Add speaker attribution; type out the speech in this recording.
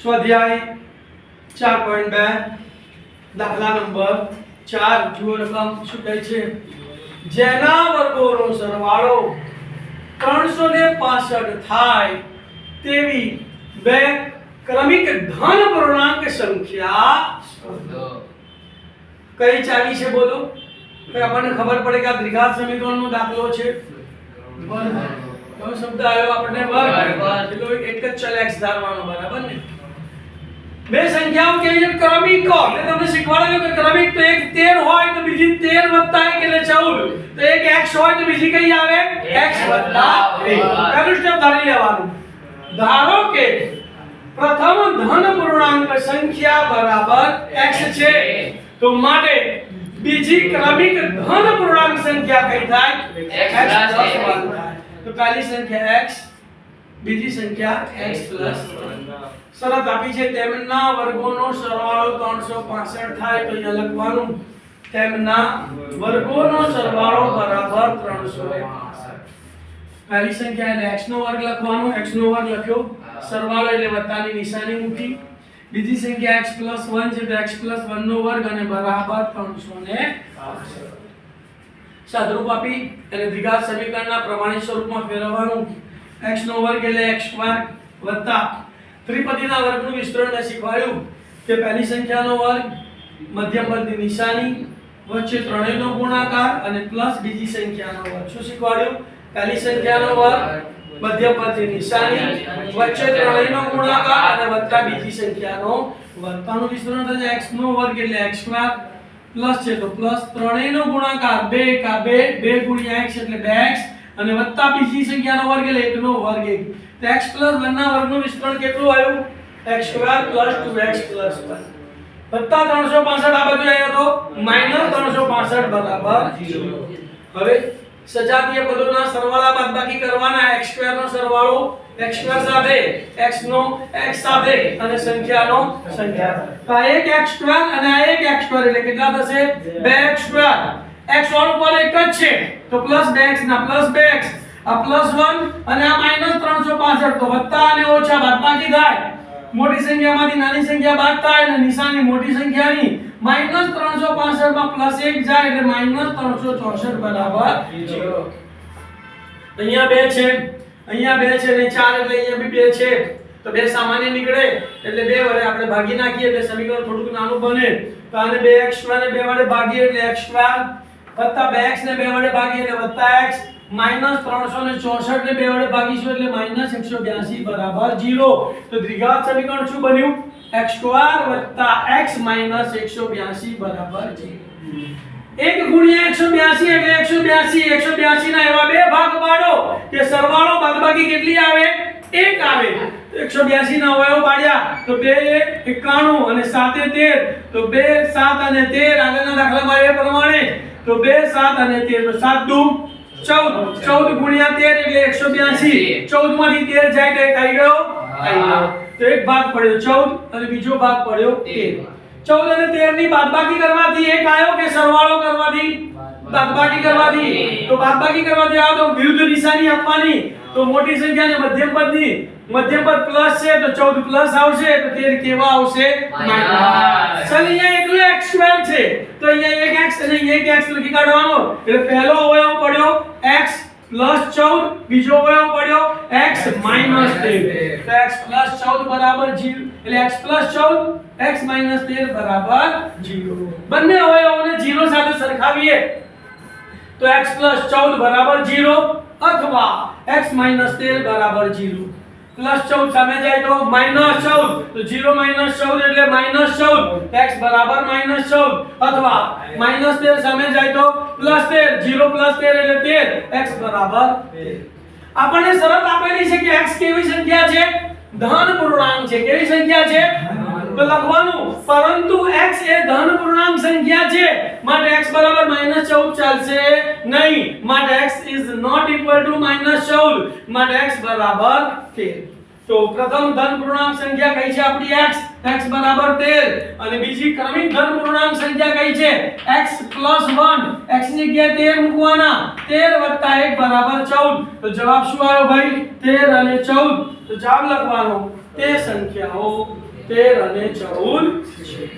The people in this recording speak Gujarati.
Speaker 1: સ્વાધ્યાય 4.2 દાખલા નંબર 4 જુઓ રકમ શું કહે છે જેના વર્ગોનો સરવાળો 365 થાય તેવી બે ક્રમિક ધન પૂર્ણાંક સંખ્યા શોધો। કઈ ચાવી છે બોલો? કે આપણને ખબર પડે કે આ દ્વિઘાત સમીકરણનો દાખલો છે વર્ગ। કયો શબ્દ આવ્યો આપણને? વર્ગ। એટલે એક જ ચલ x ધારવાનો, બરાબર ને? બે સંખ્યાઓ કેવી છે? ક્રમિક। એટલે તમને શીખવાડેલું કે ક્રમિક તો એક 13 હોય તો બીજી 13 + 1 એટલે 14, તો એક x હોય તો બીજી કઈ આવે? x + 1। પહેલું સ્ટેપ ધારી લેવાનું। ધારો કે પ્રથમ ધન પૂર્ણાંક સંખ્યા બરાબર x છે, તો માટે બીજી ક્રમિક ધન પૂર્ણાંક સંખ્યા કઈ થાય? x + 1 થાય। તો પહેલી સંખ્યા x, બીજી સંખ્યા x + 1। શરત આપી છે તેમના વર્ગોનો સરવાળો 365 થાય, તો અહીંયા લખવાનું તેમના વર્ગોનો સરવાળો બરાબર 365। પહેલી સંખ્યા એટલે x નો વર્ગ લખવાનો, x નો વર્ગ લખ્યો, સરવાળો એટલે વત્તાની નિશાની મૂકી। બીજી સંખ્યા x + 1 છે તો x + 1 નો વર્ગ અને બરાબર 365। સાદરૂપ આપી અને દ્વિઘાત સમીકરણના પ્રમાણિત સ્વરૂપમાં ફેરવવાનું। x નો વર્ગ એટલે x² વત્તા ત્રિપદીના વર્ગનું વિસ્તરણ ને શીખવાડ્યું કે પહેલી સંખ્યાનો વર્ગ, મધ્યમ પદની નિશાની, વચ્ચે ત્રણેયનો ગુણાકાર અને પ્લસ બીજી સંખ્યાનો વર્ગ। શું શીખવાડ્યું? પહેલી સંખ્યાનો વર્ગ, મધ્યમ પદની નિશાની, વચ્ચે ત્રણેયનો ગુણાકાર અને વત્તા બીજી સંખ્યાનો વર્ગ। આનું વિસ્તરણ થશે x નો વર્ગ એટલે x² પ્લસ છે તો પ્લસ ત્રણેયનો ગુણાકાર 2 * 2 2 * x એટલે 2x અને વત્તા બીજી સંખ્યાનો વર્ગ એટલે 1 નો વર્ગ 1। તો x + 1 ના વર્ગનું વિસ્તરણ કેટલું આવ્યું? x² + 2x + 1 વત્તા 365 આ બાજુ આવ્યો તો -365 બરાબર 0। હવે સજાતીય પદોના સરવાળા બાદબાકી કરવાના। x² નો સરવાળો x² સાથે, x નો x સાથે અને સંખ્યાનો સંખ્યા। તો આ એક x² અને આ એક x² એટલે કેટલા થશે? 2x²। x વાળું પદ એક જ છે તો +2x ના +2x, આ +1 અને આ -365 તો વત્તા અને ઓછા બાદબાકી થાય। મોટી સંખ્યામાંથી નાની સંખ્યા બાદ થાય અને નિશાની મોટી સંખ્યાની -365 માં +1 જાય એટલે -364 બરાબર 0। અહીંયા 2 છે, અહીંયા 2 છે અને 4 એટલે અહીંયા બી 2 છે, તો 2 સામાન્ય નીકળે એટલે 2 વડે આપણે ભાગી નાખીએ એટલે સમીકરણ થોડુંક નાનું બને। તો આને 2x² ને 2 વડે ભાગીએ એટલે x² વત્તા 2x ને 2 વડે ભાગીએ એટલે વત્તા x, -364 ને 2 વડે ભાગીશું એટલે -182 બરાબર 0। તો દ્વિઘાત સમીકરણ શું બન્યું? x² + x - 182 બરાબર 0। 1 * 182 એટલે 182। 182 ના એવા બે ભાગ પાડો કે સરવાળો બાદબાકી કેટલી આવે? 1 આવે। 182 ના અવયવ પાડ્યા તો 2 * 1 91 અને 7 * 13 તો 2 7 અને 13 આગળના દાખલામાં એ પ્રમાણે તો 2 7 અને 13 તો 7 * 2 14 14 * 13 એટલે 182। 14 માંથી 13 જાય તો એક આવી ગયો, તો એક ભાગ પડ્યો 14 અને બીજો ભાગ પડ્યો 13। 14 અને 13 ની બાદબાકી કરવાથી એક આવ્યો કે સરવાળો કરવાથી? બાદબાકી કરવાથી। તો બાદબાકી કરવાથી આ તો વિરુદ્ધ નિશાની આપવાની। તો મોટી સંખ્યાને મધ્યમ પદની, મધ્યમ પદ પ્લસ છે તો 14 પ્લસ આવશે તો 13 કેવા આવશે? માઈનસ। ચાલ અહીંયા એકલો x² છે તો અહીંયા એક x અને અહીંયા એક x લખી કાઢવાનો એટલે પહેલો અવયવ પડ્યો x + 14, બીજો અવયવ પડ્યો x - 13 તો x + 14 બરાબર 0 એટલે x + 14 x - 13 બરાબર 0। બંને અવયવોને 0 સાથે સરખાવીએ તો x + 14 બરાબર 0 અથવા x - 13 બરાબર 0। +14 સામે જાય તો -14 તો 0 - 14 એટલે -14 x બરાબર -14 અથવા -13 સામે જાય તો +13 0 + 13 એટલે 13 x બરાબર 13। આપણને શરત આપેલી છે કે x કેવી સંખ્યા છે? ધન પૂર્ણાંક છે। કેવી સંખ્યા છે? તો લખવાનું પરંતુ x એ ધન પૂર્ણાંક સંખ્યા છે માટે x બરાબર -14 ચાલશે નહીં, માટે x is not equal to -14 માટે x બરાબર 13। તો પ્રથમ ધન પૂર્ણાંક સંખ્યા કઈ છે આપણી x x બરાબર 13 અને બીજી ક્રમિક ધન પૂર્ણાંક સંખ્યા કઈ છે x + 1 x ની જગ્યાએ 13 મૂકવાના 13 + 1 બરાબર 14 તો જવાબ શું આવ્યો ભાઈ 13 અને 14 તો જવાબ લખવાનો તે સંખ્યાઓ 13 અને 14 છે।